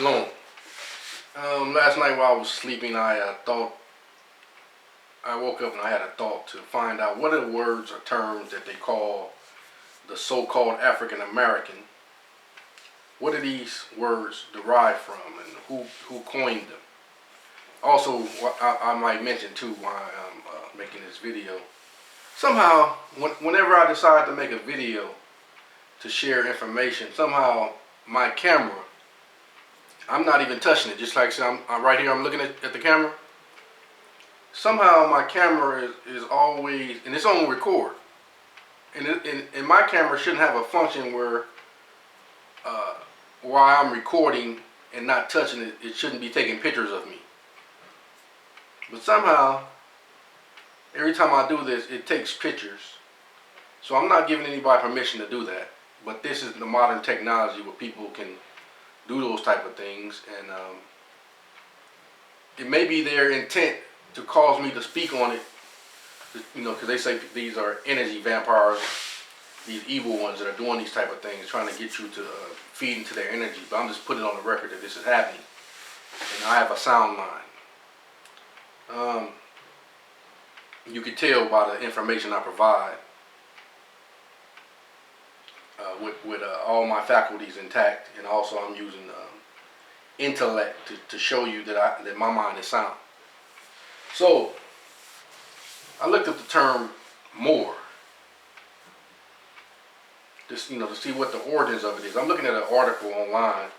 Shalom. Last night while I was sleeping, I woke up and I had a thought to find out what are the words or terms that they call the so-called African American. What are these words derived from, and who coined them? Also, I might mention too while I'm making this video. Somehow, whenever I decide to make a video to share information, somehow my camera, I'm not even touching it. Just like I'm right here, I'm looking at the camera. Somehow my camera is always, and it's on record. And my camera shouldn't have a function where while I'm recording and not touching it, it shouldn't be taking pictures of me. But somehow, every time I do this, it takes pictures. So I'm not giving anybody permission to do that. But this is the modern technology where people can do those type of things, and it may be their intent to cause me to speak on it, you know, because they say these are energy vampires, these evil ones that are doing these type of things, trying to get you to feed into their energy. But I'm just putting on the record that this is happening, and I have a sound mind. You can tell by the information I provide, with all my faculties intact, and also I'm using intellect to show you that my mind is sound. So I looked up the term Moor, just to see what the origins of it is. I'm looking at an article online.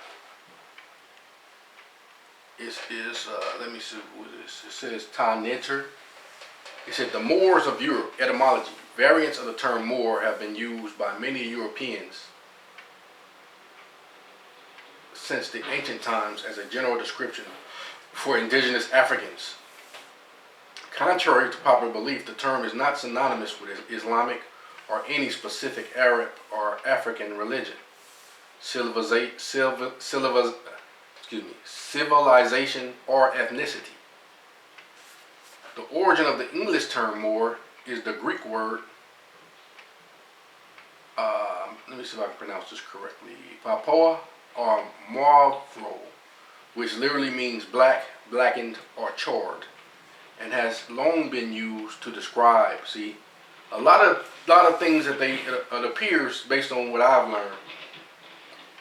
Let me see what it is. It says Nature. It said the Moors of Europe, etymology. Variants of the term Moor have been used by many Europeans since the ancient times as a general description for indigenous Africans. Contrary to popular belief, the term is not synonymous with Islamic or any specific Arab or African religion, civilization, or ethnicity. The origin of the English term Moor is the Greek word, let me see if I can pronounce this correctly, papoa or mavro, which literally means black, blackened, or charred, and has long been used to describe, see, a lot of things that it appears, based on what I've learned,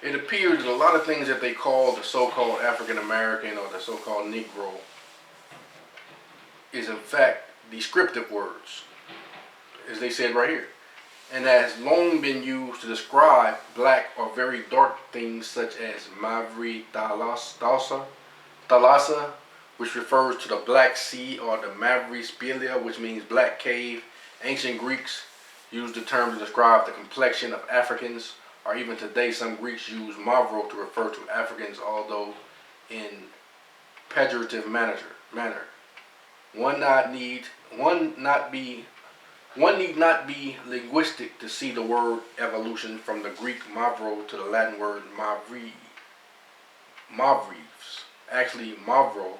it appears that a lot of things that they call the so-called African American or the so-called Negro is in fact descriptive words, as they said right here, and has long been used to describe black or very dark things such as Mavri Thalassa, which refers to the Black Sea, or the Mavri Spelia, which means black cave. Ancient Greeks used the term to describe the complexion of Africans, or even today some Greeks use Mavro to refer to Africans, although in pejorative manner. One need not be linguistic to see the word evolution from the Greek mavro to the Latin word mavrives. Actually, mavro,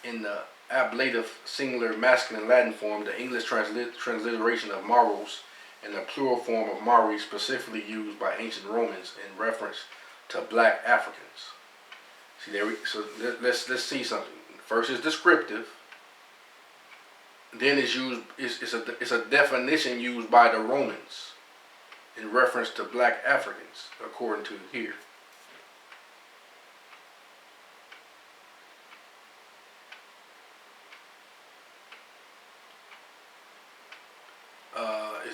in the ablative singular masculine Latin form, the English transliteration of maros, and the plural form of mari, specifically used by ancient Romans in reference to black Africans. See there, so let's see something. First is descriptive. Then it's used. It's a definition used by the Romans in reference to black Africans, according to here.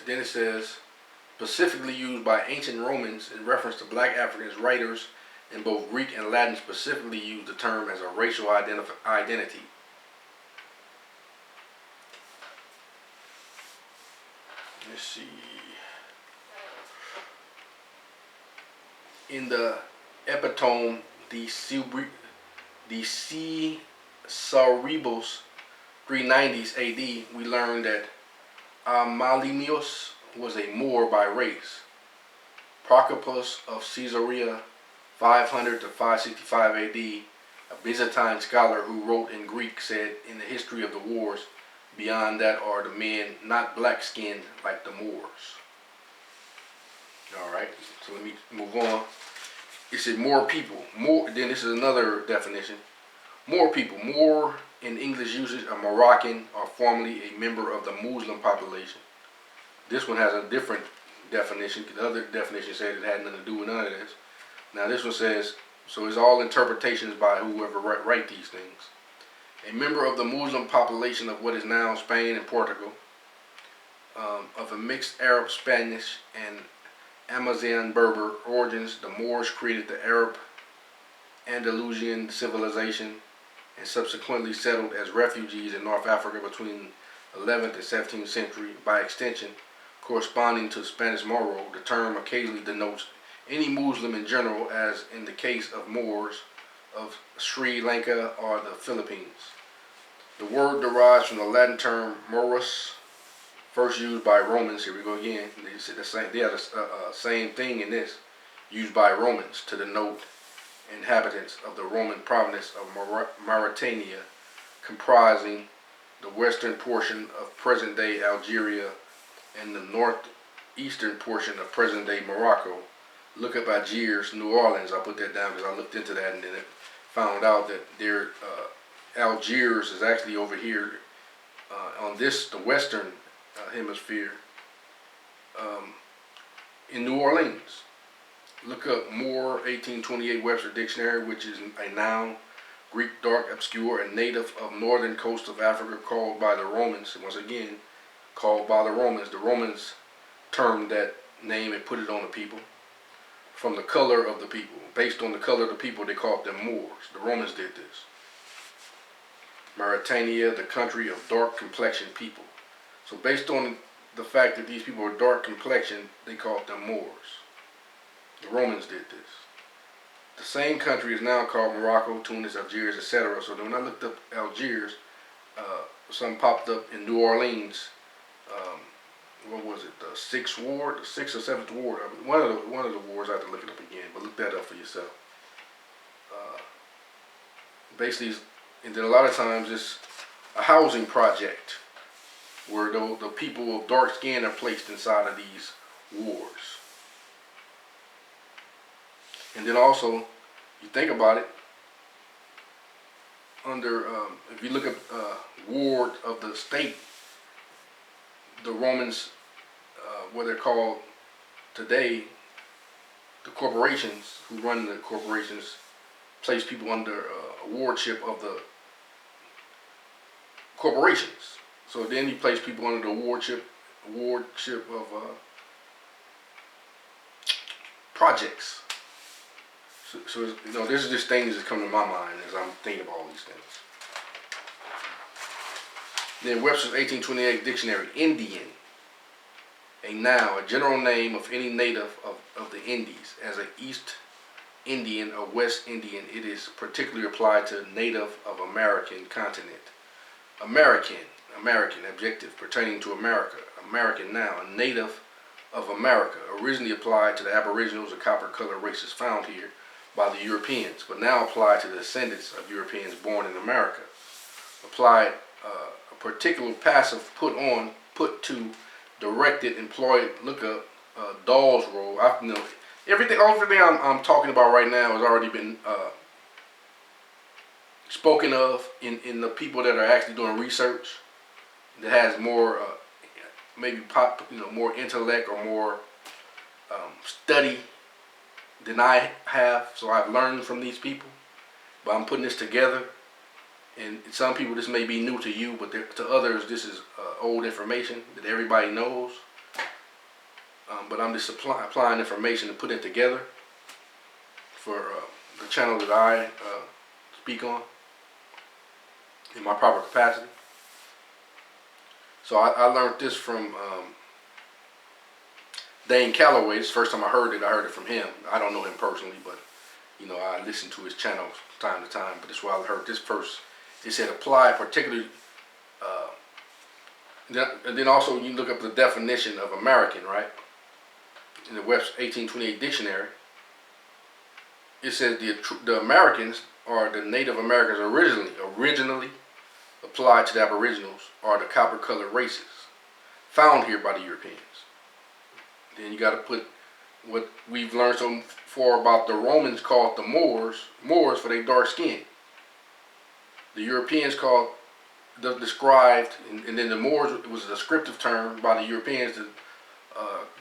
Then it says specifically used by ancient Romans in reference to black Africans. Writers in both Greek and Latin specifically use the term as a racial identity. Let's see. In the epitome, the Cerebos 390s AD, we learned that Amalimios was a Moor by race. Procopius of Caesarea 500 to 565 AD, a Byzantine scholar who wrote in Greek, said, in the history of the wars, beyond that are the men not black-skinned like the Moors. Alright, so let me move on. it said more people. More. Then this is another definition. More people. More in English usage, a Moroccan or formerly a member of the Muslim population. This one has a different definition. The other definition said it had nothing to do with none of this. Now this one says, so it's all interpretations by whoever write these things. A member of the Muslim population of what is now Spain and Portugal, of a mixed Arab, Spanish, and Amazigh Berber origins, the Moors created the Arab Andalusian civilization and subsequently settled as refugees in North Africa between 11th and 17th century. By extension, corresponding to Spanish Moro, the term occasionally denotes any Muslim in general, as in the case of Moors of Sri Lanka or the Philippines. The word derives from the Latin term morus, first used by Romans. Here we go again. They said the same. They have the same thing in this, used by Romans to denote inhabitants of the Roman province of Mauritania, comprising the western portion of present-day Algeria and the northeastern portion of present-day Morocco. Look up Algiers, New Orleans. I put that down because I looked into that and then found out that Algiers is actually over here on this, the western hemisphere, in New Orleans. Look up Moor 1828 Webster Dictionary, which is a noun, Greek, dark, obscure, and native of northern coast of Africa, called by the Romans. Once again, called by the Romans. The Romans termed that name and put it on the people from the color of the people. Based on the color of the people, they called them Moors. The Romans did this. Mauritania, the country of dark complexioned people. So based on the fact that these people were dark complexioned, they called them Moors. The Romans did this. The same country is now called Morocco, Tunis, Algiers, etc. So when I looked up Algiers, something popped up in New Orleans. What was it? The 6th ward, the 6th or 7th ward. I mean, one of the wards. I have to look it up again, but look that up for yourself. Basically, and then a lot of times it's a housing project where the people of dark skin are placed inside of these wards. And then also, you think about it, under, if you look at ward of the state, the Romans, what they're called today, the corporations who run the corporations, place people under wardship of the corporations. So then you place people under the wardship of projects. So you know, this is just things that come to my mind as I'm thinking about all these things. Then Webster's 1828 dictionary, Indian, a noun, a general name of any native of the Indies. As an East Indian or West Indian, it is particularly applied to native of American continent. American, adjective, pertaining to America. American noun, native of America, originally applied to the Aboriginals, the copper-colored races found here by the Europeans, but now applied to the descendants of Europeans born in America. Applied a particular passive put to, directed, employed, look up, doll's roll. Everything I'm talking about right now has already been spoken of in the people that are actually doing research that has more more intellect or more study than I have. So I've learned from these people, but I'm putting this together. And some people, this may be new to you, but to others, this is old information that everybody knows. But I'm just applying information and putting it together for the channel that I speak on in my proper capacity. So I learned this from Dane Calloway. It's the first time I heard it from him. I don't know him personally, but I listen to his channel from time to time. But this is where I heard this first. It said apply particularly, and then also you look up the definition of American, right? In the Webster's 1828 dictionary, it says the Americans are the Native Americans originally applied to the Aboriginals or the copper-colored races found here by the Europeans. Then you got to put what we've learned so far about the Romans called the Moors for their dark skin. The Europeans called, described, and then the Moors was a descriptive term by the Europeans to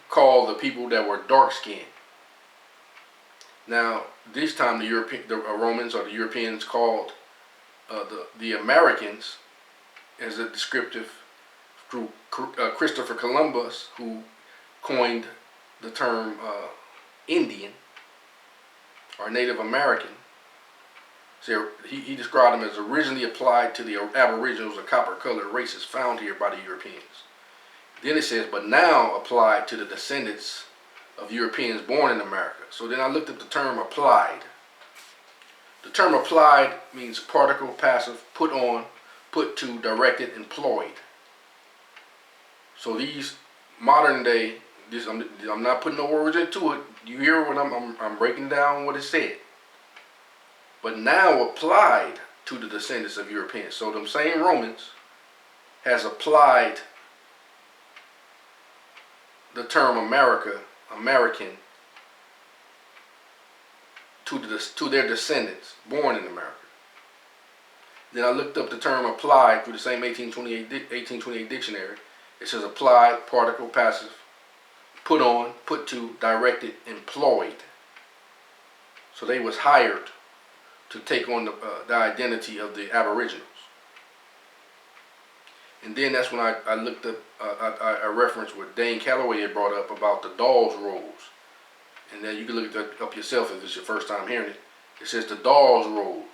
call the people that were dark skinned. Now, this time the Romans or the Europeans called the Americans as a descriptive through Christopher Columbus, who coined the term Indian or Native American. So he described them as originally applied to the Aboriginals, or copper-colored races found here by the Europeans. Then it says, but now applied to the descendants of Europeans born in America. So then I looked up the term applied. The term applied means particle, passive, put on, put to, directed, employed. So these modern day, I'm not putting no words into it. You hear what I'm breaking down what it said. But now applied to the descendants of Europeans. So them same Romans has applied the term American, to their descendants born in America. Then I looked up the term applied through the same 1828 dictionary. It says applied, particle, passive, put on, put to, directed, employed. So they was hired to take on the identity of the Aboriginals. And then that's when I looked up, I referenced what Dane Calloway had brought up about the Dawes Rolls. And then you can look that up yourself if it's your first time hearing it. It says the Dawes Rolls.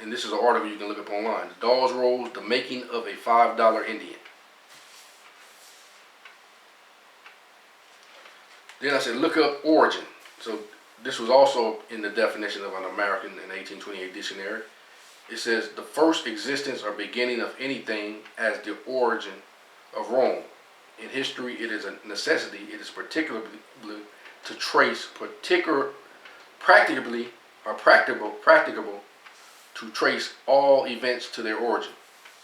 And this is an article you can look up online. The Dawes Rolls, the making of a $5 Indian. Then I said look up origin. So this was also in the definition of an American in the 1828 dictionary. It says the first existence or beginning of anything as the origin of Rome. In history, it is a necessity. It is particularly to trace practicable to trace all events to their origin.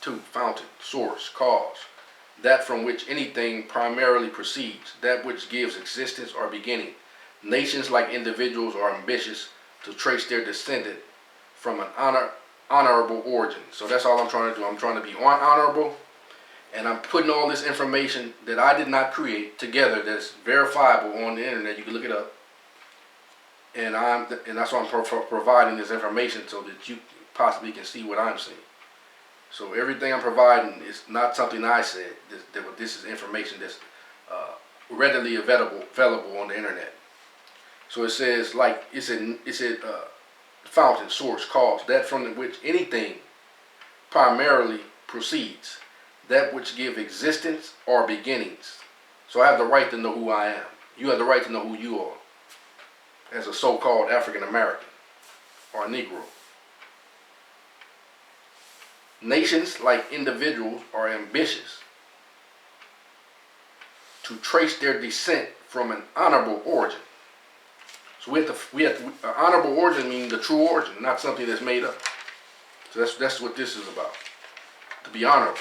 2. Fountain, source, cause. That from which anything primarily proceeds. That which gives existence or beginning. Nations, like individuals, are ambitious to trace their descendant from an honorable origin. So that's all I'm trying to do. I'm trying to be honorable, and I'm putting all this information that I did not create together that's verifiable on the internet. You can look it up, and that's why I'm providing this information so that you possibly can see what I'm seeing. So everything I'm providing is not something I said. This is information that's readily available on the internet. So it says, like it said, fountain, source, cause, that from which anything primarily proceeds, that which give existence or beginnings. So I have the right to know who I am. You have the right to know who you are as a so-called African American or Negro. Nations, like individuals, are ambitious to trace their descent from an honorable origin. So we have to honorable origin means the true origin, not something that's made up. So that's what this is about, to be honorable.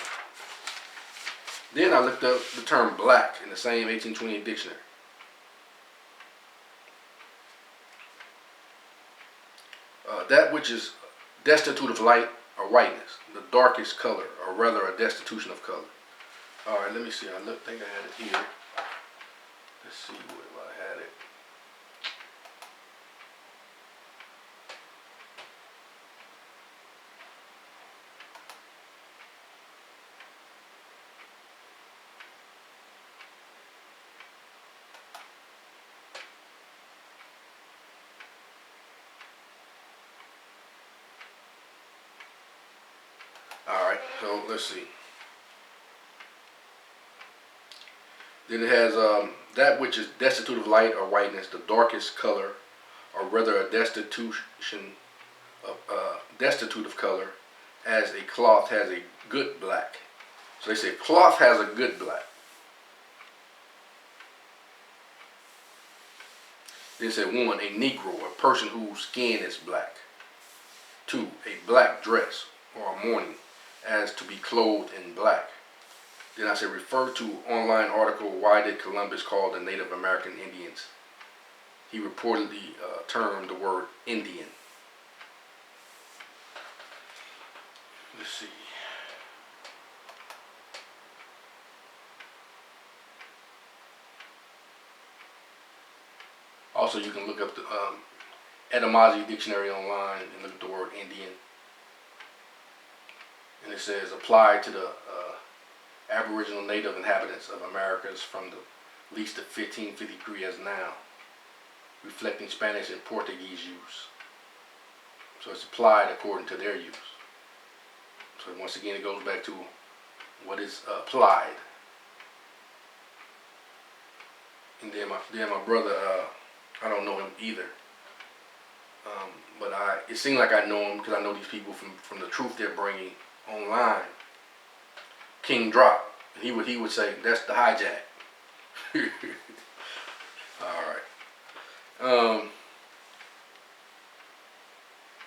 Then I looked up the term black in the same 1828 dictionary. That which is destitute of light or whiteness, the darkest color, or rather a destitution of color. All right, let me see. I think I had it here. Let's see where I had it. Alright, so let's see. Then it has that which is destitute of light or whiteness, the darkest color, or rather a destitute of color, as a cloth has a good black. So they say cloth has a good black. Then it said 1, a Negro, a person whose skin is black. 2, a black dress or a mourning, as to be clothed in black. Then I said refer to online article, why did Columbus call the Native American Indians? He reportedly termed the word Indian. Let's see. Also, you can look up the etymology dictionary online and look at the word Indian. And it says applied to the Aboriginal native inhabitants of Americas from the least of 1553 as now, reflecting Spanish and Portuguese use. So it's applied according to their use. So once again, it goes back to what is applied. And then my brother, I don't know him either. But it seemed like I know him because I know these people from the truth they're bringing online. King Drop, he would say that's the hijack. All right.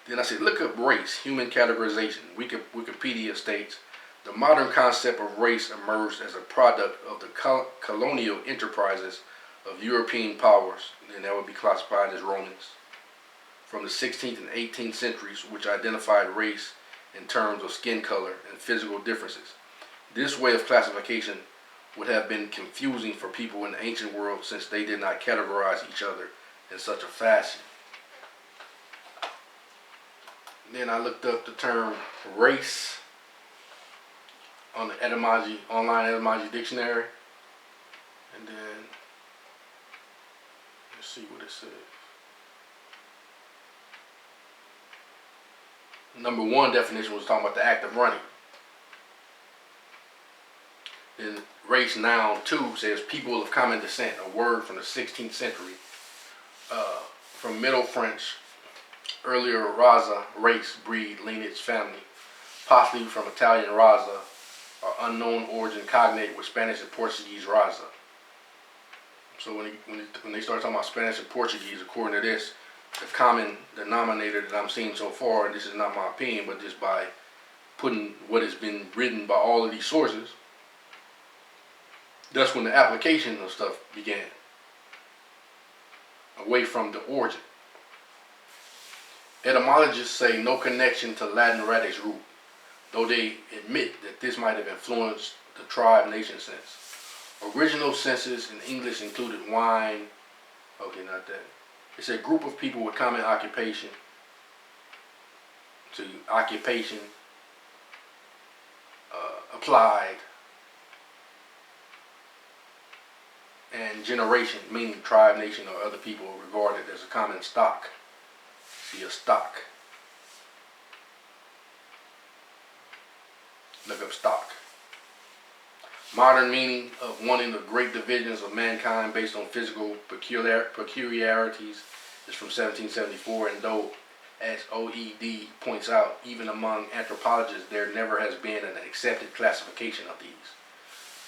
Then I said look up race, human categorization. Wikipedia states the modern concept of race emerged as a product of the colonial enterprises of European powers, and that would be classified as Romans, from the 16th and 18th centuries, which identified race in terms of skin color and physical differences. This way of classification would have been confusing for people in the ancient world since they did not categorize each other in such a fashion. Then I looked up the term race on the online etymology dictionary, and then let's see what it says. Number one definition was talking about the act of running. Then race noun 2 says people of common descent, a word from the 16th century, from Middle French, earlier raza, race, breed, lineage, family, possibly from Italian raza, or unknown origin cognate with Spanish and Portuguese raza. So when they start talking about Spanish and Portuguese, according to this, the common denominator that I'm seeing so far, and this is not my opinion, but just by putting what has been written by all of these sources, that's when the application of stuff began, away from the origin. Etymologists say no connection to Latin radix root, though they admit that this might have influenced the tribe nation sense. Original senses in English included wine, okay, not that. It's a group of people with common occupation, to occupation, applied, and generation, meaning tribe, nation, or other people regarded as a common stock. See a stock. Look up stock. Modern meaning of one of the great divisions of mankind based on physical peculiarities is from 1774, and though, as OED points out, even among anthropologists there never has been an accepted classification of these.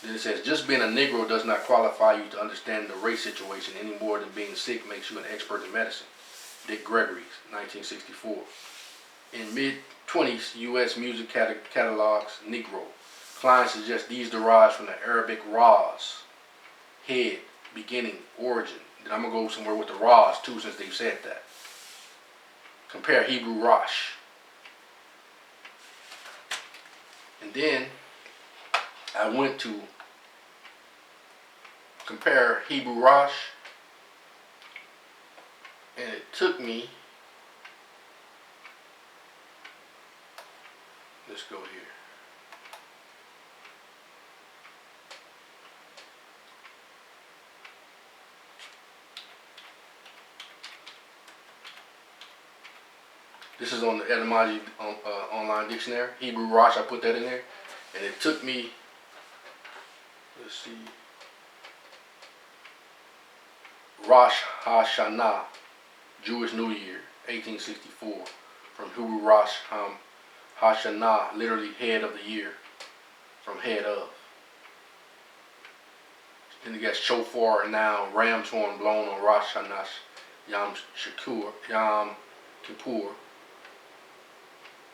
Then it says, just being a Negro does not qualify you to understand the race situation any more than being sick makes you an expert in medicine. Dick Gregory, 1964. In mid-20s U.S. music catalogs, Negro. Klein suggests these derive from the Arabic Ras, head, beginning, origin. Then I'm going to go somewhere with the Ras too, since they've said that. Compare Hebrew Rosh. And then I went to compare Hebrew Rosh, and it took me, let's go here. This is on the etymology online dictionary. Hebrew Rosh, I put that in there. And it took me, let's see, Rosh Hashanah, Jewish New Year, 1864. From Hebrew Rosh Hashanah, literally head of the year, from head of. Then you got shofar, now ram's horn blown on Rosh Hashanah, Yom Kippur,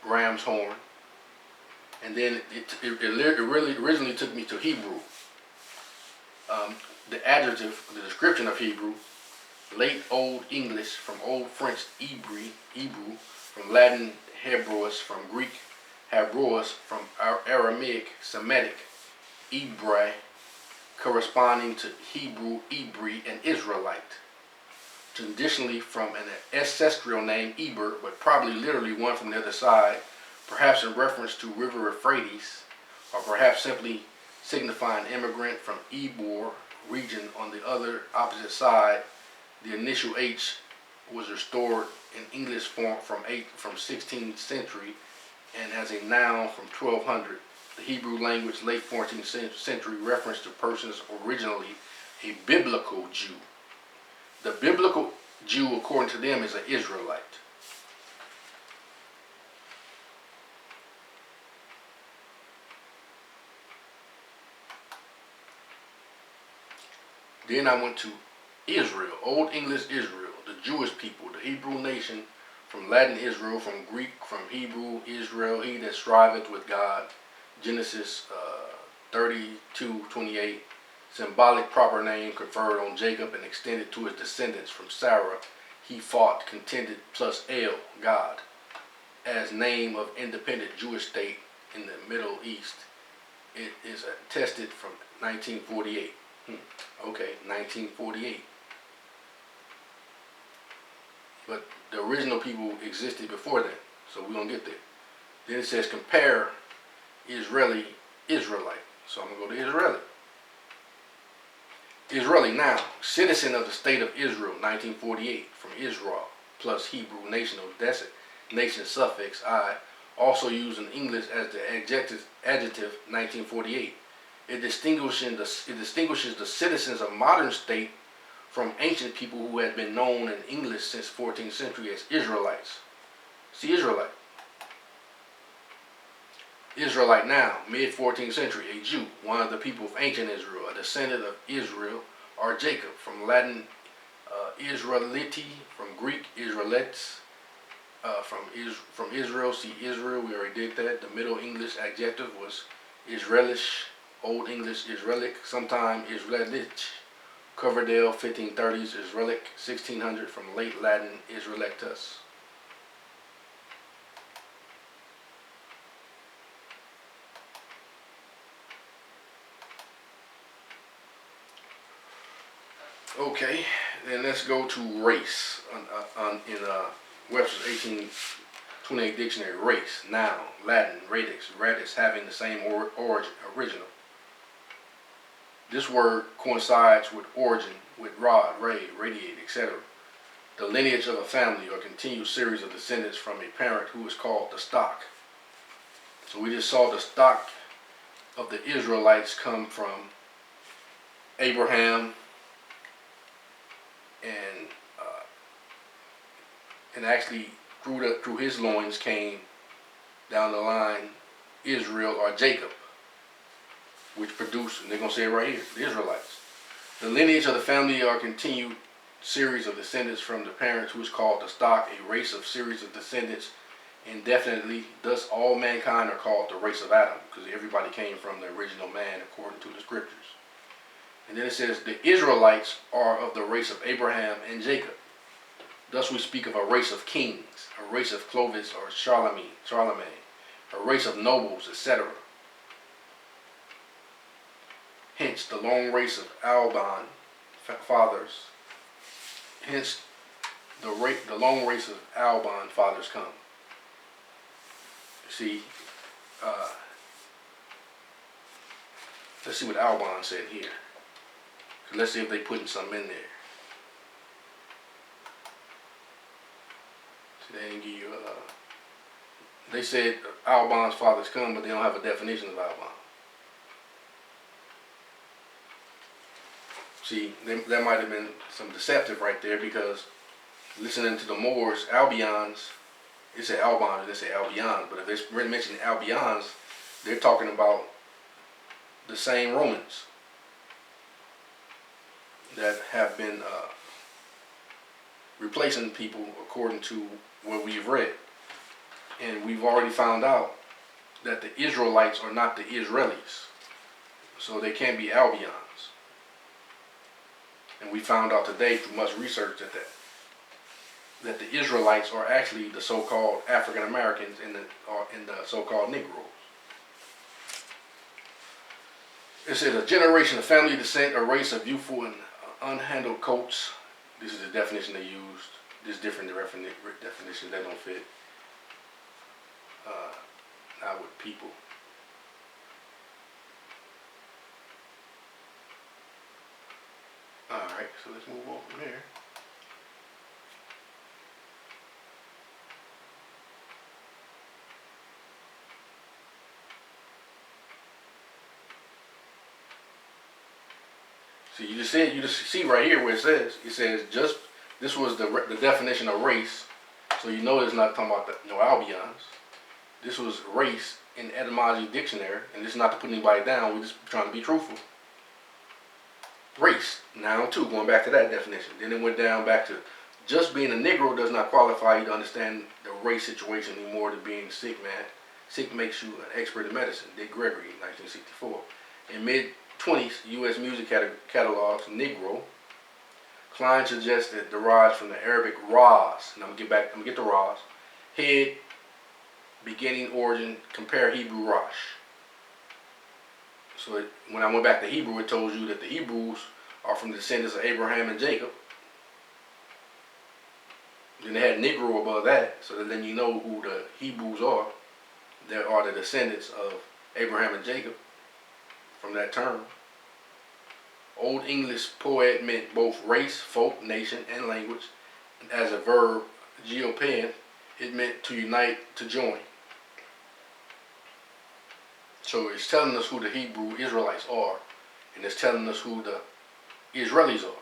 ram's horn. And then it really originally took me to Hebrew. The adjective, the description of Hebrew, late Old English from Old French Hebrew, from Latin Hebrews, from Greek Hebrews, from Aramaic Semitic Hebrew, corresponding to Hebrew, Hebrew, and Israelite. Traditionally from an ancestral name Eber, but probably literally one from the other side, perhaps in reference to River Euphrates, or perhaps simply signifying immigrant from Ebor region on the other opposite side. The initial H was restored in English form from 16th century and as a noun from 1200. The Hebrew language, late 14th century, reference to persons originally a biblical Jew. The biblical Jew, according to them, is an Israelite. Then I went to Israel, Old English Israel, the Jewish people, the Hebrew nation, from Latin Israel, from Greek, from Hebrew Israel, he that striveth with God, Genesis 32:28, symbolic proper name conferred on Jacob and extended to his descendants from Sarah. He fought, contended, plus El, God, as name of independent Jewish state in the Middle East. It is attested from 1948. Okay, 1948. But the original people existed before that, so we're going to get there. Then it says compare Israeli, Israelite. So I'm going to go to Israeli. Israeli now, citizen of the state of Israel, 1948, from Israel, plus Hebrew national nation suffix I, also used in English as the adjective 1948. It distinguishes the citizens of modern state from ancient people who had been known in English since 14th century as Israelites. See, Israelite. Israelite now, mid-14th century, a Jew, one of the people of ancient Israel, a descendant of Israel or Jacob, from Latin Israeliti, from Greek Israelites, from Israel, see Israel, we already did that. The Middle English adjective was Israelish, Old English Israelic, sometime Israelich. Coverdale, 1530s, Israelic, 1600, from late Latin Israelitus. Okay, then let's go to race. In Webster's 1828 dictionary, race, noun, Latin, radix, having the same origin, original. This word coincides with origin, with rod, ray, radiate, etc. The lineage of a family or continued series of descendants from a parent who is called the stock. So we just saw the stock of the Israelites come from Abraham, and actually through his loins came down the line Israel or Jacob, which produced, and they're going to say it right here, the Israelites. The lineage of the family are continued series of descendants from the parents who is called the stock, a race of series of descendants indefinitely. Thus all mankind are called the race of Adam, because everybody came from the original man according to the scriptures. And then it says the Israelites are of the race of Abraham and Jacob. Thus we speak of a race of kings, a race of Clovis or Charlemagne, a race of nobles, etc. Hence the long race of Alban fathers. Hence the long race of Alban fathers come. See, let's see what Alban said here. Let's see if they putting something in there. See, they didn't give you. They said Alban's fathers come, but they don't have a definition of Alban. See, that might have been some deceptive right there, because listening to the Moors, Albions, they say Albans, they say Albions, but if they're really mentioning Albions, they're talking about the same Romans that have been replacing people according to what we've read. And we've already found out that the Israelites are not the Israelis. So they can't be Albions. And we found out today through much research that the Israelites are actually the so-called African Americans in the so-called Negroes. It says a generation of family descent, a race of youthful and unhandled coats. This is the definition they used. There's different definitions that don't fit. Not with people. Alright, so let's move on from here. See, you just see right here where it says this was the definition of race. So you know it's not talking about no Albions. This was race in etymology dictionary, and this is not to put anybody down. We're just trying to be truthful. Race, noun two, going back to that definition. Then it went down back to just being a Negro does not qualify you to understand the race situation any more than being sick, man. Sick makes you an expert in medicine. Dick Gregory, 1964. In mid-20s, U.S. music catalogs, Negro, Klein suggests that it derives from the Arabic ras, and I'm gonna get to ras, head, beginning, origin, compare Hebrew Rosh. So when I went back to Hebrew, it told you that the Hebrews are from the descendants of Abraham and Jacob. Then they had Negro above that, so that then you know who the Hebrews are. They are the descendants of Abraham and Jacob from that term. Old English poet meant both race, folk, nation, and language. And as a verb, geopen, it meant to unite, to join. So it's telling us who the Hebrew Israelites are, and it's telling us who the Israelis are.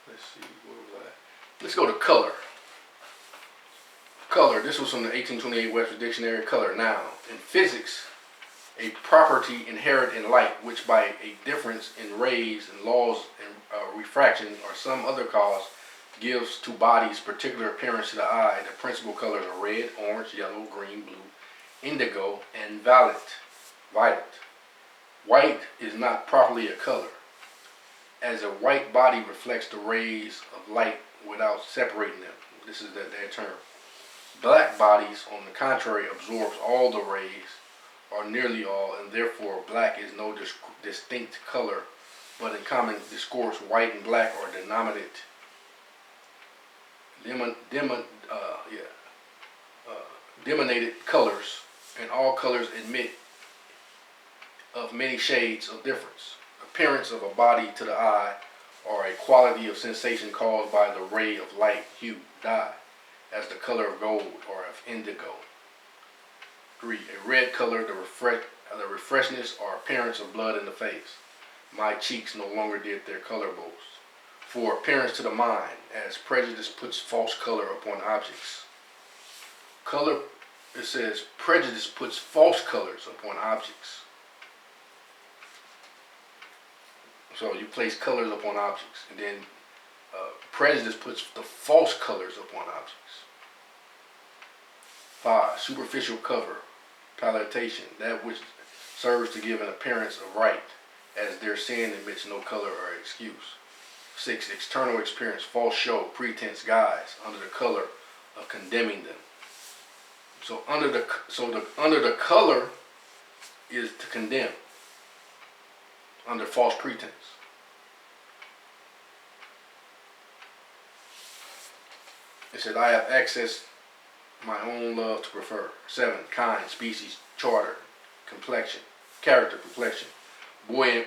Let's see, where was I? Let's go to color. Color, this was from the 1828 Webster's Dictionary. Color, noun. In physics, a property inherent in light, which by a difference in rays and laws and refraction or some other cause gives to bodies particular appearance to the eye. The principal colors are red, orange, yellow, green, blue, indigo, and violet. White is not properly a color, as a white body reflects the rays of light without separating them. This is their term. Black bodies, on the contrary, absorbs all the rays, or nearly all, and therefore black is no distinct color, but in common discourse, white and black are denominated colors, and all colors admit of many shades of difference. Appearance of a body to the eye, or a quality of sensation caused by the ray of light, hue, dye, as the color of gold or of indigo. 3. A red color, the refreshness or appearance of blood in the face. My cheeks no longer did their color boast. 4. Appearance to the mind, as prejudice puts false color upon objects. Color, it says, prejudice puts false colors upon objects. So you place colors upon objects, and then prejudice puts the false colors upon objects. 5. Superficial cover, palliation, that which serves to give an appearance of right, as their sin admits no color or excuse. 6. External experience, false show, pretense, guise, under the color of condemning them. So under the color is to condemn, under false pretense. It said, I have access my own love to prefer. 7. Kind, species, charter, complexion, character, complexion. Boy